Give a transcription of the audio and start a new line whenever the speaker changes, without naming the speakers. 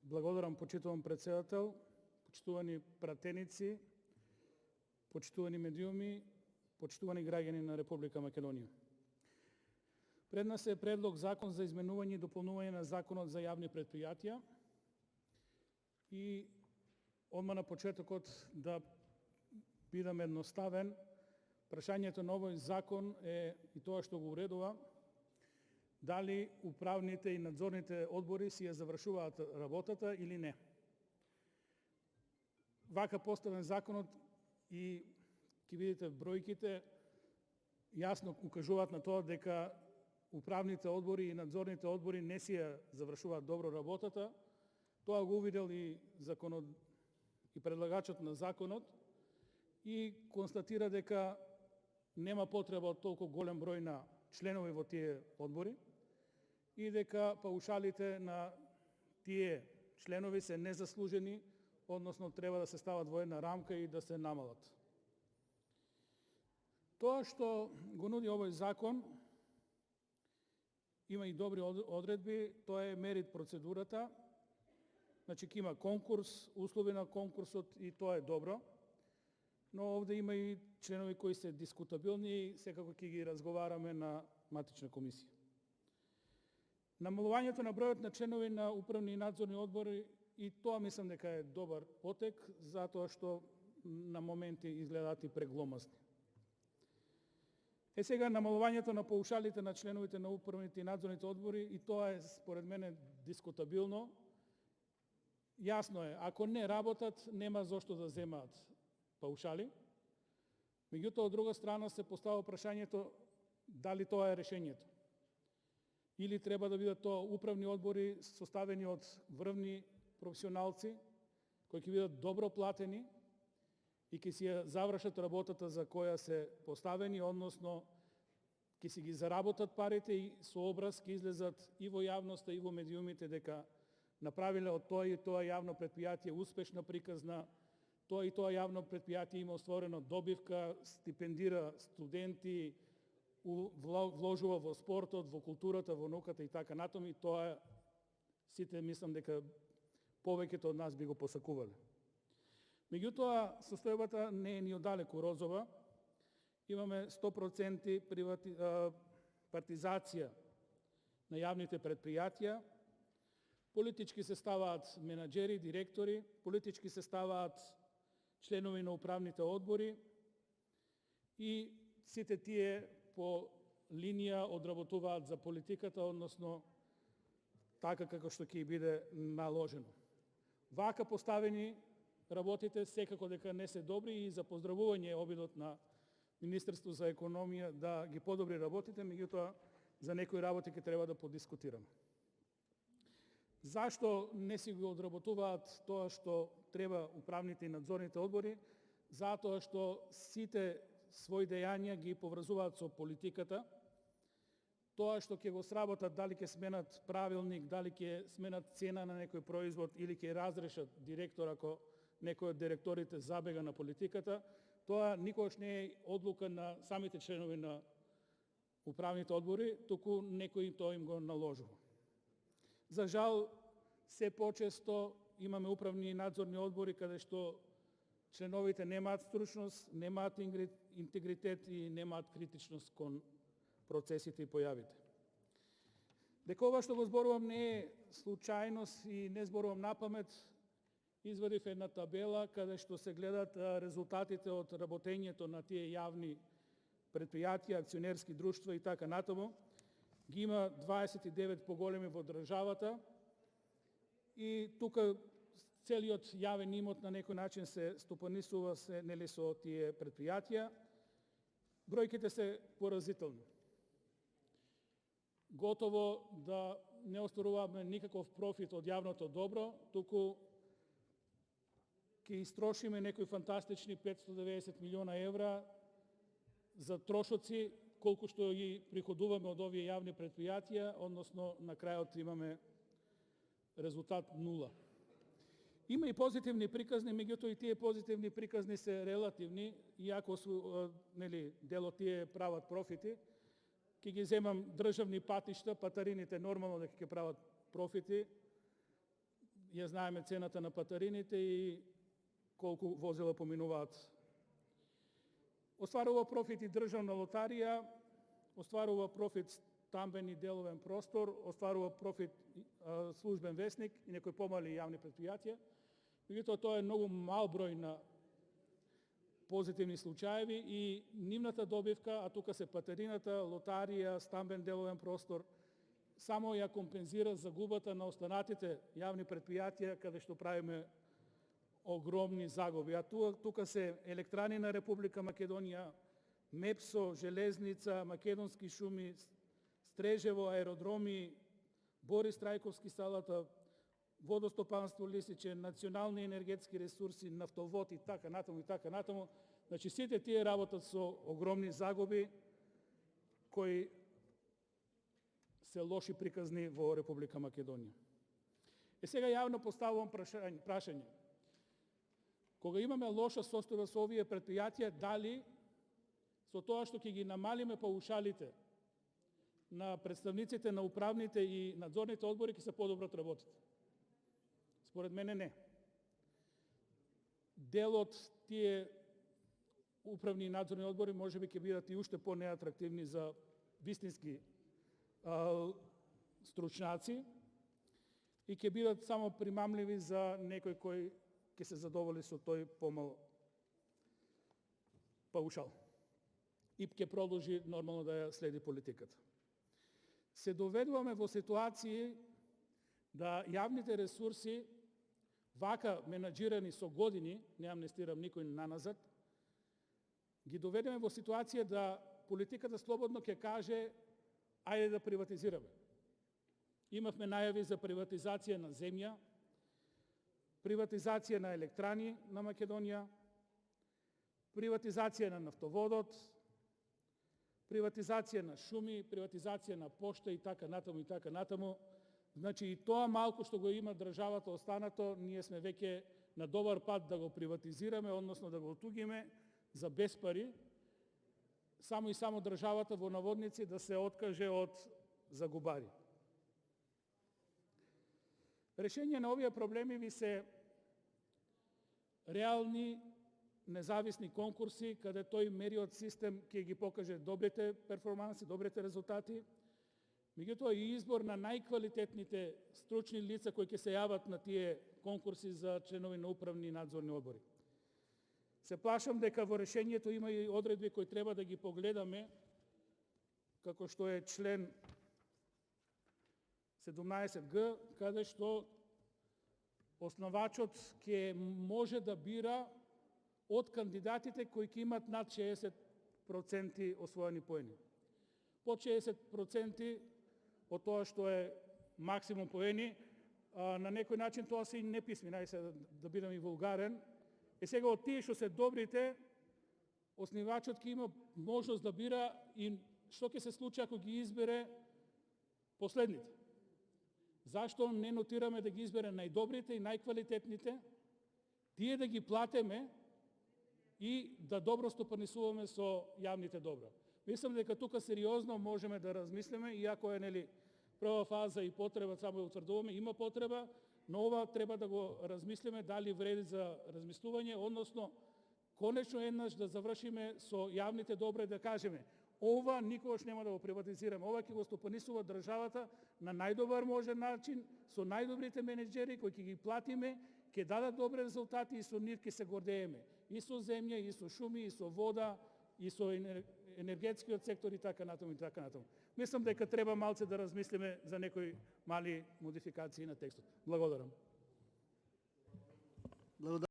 Благодарам, почитуван председател, почитувани пратеници, почитувани медиуми, почитувани граѓани на Република Македонија. Пред нас е предлог закон за изменување и дополнување на Законот за јавни предпријатија и одма на почетокот да бидам едноставен, прашањето на овој закон е и тоа што го уредува, дали управните и надзорните одбори си ја завршуваат работата или не. Вака поставен законот и ќе видите бројките јасно укажуваат на тоа дека управните одбори и надзорните одбори не си ја завршуваат добро работата. Тоа го увидел и предлагачот на законот и констатира дека нема потреба од толку голем број на членови во тие одбори и дека паушалите на тие членови се незаслужени, односно треба да се стават во една рамка и да се намалат. Тоа што го нуди овој закон има и добри одредби, тоа е мерит процедурата, значи ќе има конкурс, услови на конкурсот и тоа е добро, но овде има и членови кои се дискутабилни и секако ќе ги разговараме на матична комисија. Намалувањето на бројот на членови на управни и надзорни одбори и тоа мислам дека е добар потек, затоа што на моменти изгледаат и прегломазни. Сега намалувањето на паушалите на членовите на управните и надзорните одбори и тоа е според мене дискутабилно. Јасно е, ако не работат, нема зошто да земаат паушали. Меѓутоа, од друга страна се поставува прашањето дали тоа е решењето. Или треба да бидат тоа управни одбори составени од врвни професионалци, кои ќе бидат добро платени и ќе си ја завршат работата за која се поставени, односно ќе си ги заработат парите и со образ ќе излезат и во јавноста и во медиумите дека направиле од тоа и тоа јавно предпријатие успешна приказна, тоа и тоа јавно предпријатие има остварено добивка, стипендира студенти, вложува во спортот, во културата, во науката и така натаму, и тоа сите мислам дека повеќето од нас би го посакувале. Меѓутоа, состојбата не е ни оддалеку розова. Имаме 100% партизација на јавните предпријатија, политички се ставаат менаџери, директори, политички се ставаат членови на управните одбори и сите тие по линија одработуваат за политиката, односно така како што ќе биде наложено. Вака поставени работите секако дека не се добри и за поздравување обидот на Министерство за економија да ги подобри работите, меѓутоа за некои работи ќе треба да подискутираме. Зашто не си го одработуваат тоа што треба управните и надзорните одбори? Затоа што сите своји дејања ги поврзуваат со политиката. Тоа што ќе го сработат, дали ќе сменат правилник, дали ќе сменат цена на некој производ или ќе разрешат директор ако некој од директорите забега на политиката, тоа никогаш не е одлука на самите членови на управните одбори, туку некој тоа им го наложува. За жал, се почесто имаме управни и надзорни одбори каде што членовите немаат стручност, немаат интегритет и немаат критичност кон процесите и појавите. Дека ова што го зборувам не е случајност и не зборувам напамет, извадив една табела каде што се гледат резултатите од работењето на тие јавни предпријатија, акционерски друштва и така натаму. Ги има 29 поголеми во државата и тука целиот јавен имот на некој начин се стопанисува со тие предпријатија. Бројките се поразителни. Готово да не остваруваме никаков профит од јавното добро, туку ќе истрошиме некои фантастични 590 милиона евра за трошоци, колку што ги приходуваме од овие јавни предпријатија, односно на крајот имаме резултат нула. Има и позитивни приказни, меѓутоа и тие позитивни приказни се релативни, иако дел од тие прават профити. Ќе ги земам државни патишта, патарините нормално дека ќе прават профити. ја знаеме цената на патарините и колку возила поминуваат. Остварува профит и државна лотарија, остварува профит стамбен и деловен простор, остварува профит службен весник и некои помали јавни предпријатија. Меѓутоа, тоа е многу мал број на позитивни случаеви и нивната добивка, а тука се патарината, лотарија, стамбен деловен простор, само ја компензира загубата на останатите јавни предпријатија каде што правиме огромни загуби. А тука се електрани на Република Македонија, МЕПСО, Железница, Македонски шуми, Стрежево, аеродроми, Борис Трајковски салата, водостопанство Лисиче, национални енергетски ресурси, нафтовод и така натаму и така натаму. Значи сите тие работат со огромни загуби кои се лоши приказни во Република Македонија. Сега јавно поставувам прашање. Кога имаме лоша состојба со овие предпријатија, дали со тоа што ќе ги намалиме паушалите на представниците на управните и надзорните одбори ќе се подобрат работите? Според мене не. Дел од тие управни и надзорни одбори можеби ќе бидат и уште по-неатрактивни за вистински стручњаци и ќе бидат само примамливи за некој кој ќе се задоволи со тој помал паушал и ќе продолжи нормално да ја следи политиката. Се доведуваме во ситуации да јавните ресурси, вака менаџирани со години, не амнестирам никој наназад, ги доведеме во ситуација да политиката слободно ќе каже ајде да приватизираме. Имавме најави за приватизација на земја, приватизација на електрани на Македонија, приватизација на нафтоводот, приватизација на шуми, приватизација на пошта и така натаму и така натаму. Значи и тоа малку што го има државата останато, ние сме веќе на добар пат да го приватизираме, односно да го отугиме за без пари, само и само државата во наводници да се откаже од загубари. Решение на овие проблеми ви се реални независни конкурси, каде тој мериот систем ќе ги покаже добрите перформанси, добрите резултати, меѓутоа и избор на најквалитетните стручни лица кои ќе се јават на тие конкурси за членови на управни и надзорни одбори. Се плашам дека во решението има и одредби кои треба да ги погледаме, како што е член 17г, каде што основачот ќе може да бира од кандидатите кои ќе имат над 60% освоени поени. Под 60% од тоа што е максимум поени, на некој начин тоа се и неписми, најсе да бидам и вулгарен. Сега од тие што се добрите, основачот ќе има можност да бира и што ќе се случи ако ги избере последните. Зашто не нотираме да ги избере најдобрите и најквалитетните, тие да ги платиме и да добро стопанисуваме со јавните добра. Мислам дека тука сериозно можеме да размислиме, иако е прва фаза и потреба, само ја утврдуваме, има потреба, но ова треба да го размислиме дали вреди за размислување, односно конечно еднаш да завршиме со јавните добра и да кажеме ова никогаш нема да го приватизираме, ова ќе го стопанисува државата на најдобар можен начин, со најдобрите менеджери кои ќе ги платиме, ќе дадат добри резултати и со нив ќе се гордееме. И со земја, и со шуми, и со вода, и со енергетскиот сектор и така натаму и така натаму. Мислам дека треба малце да размислиме за некои мали модификации на текстот. Благодарам.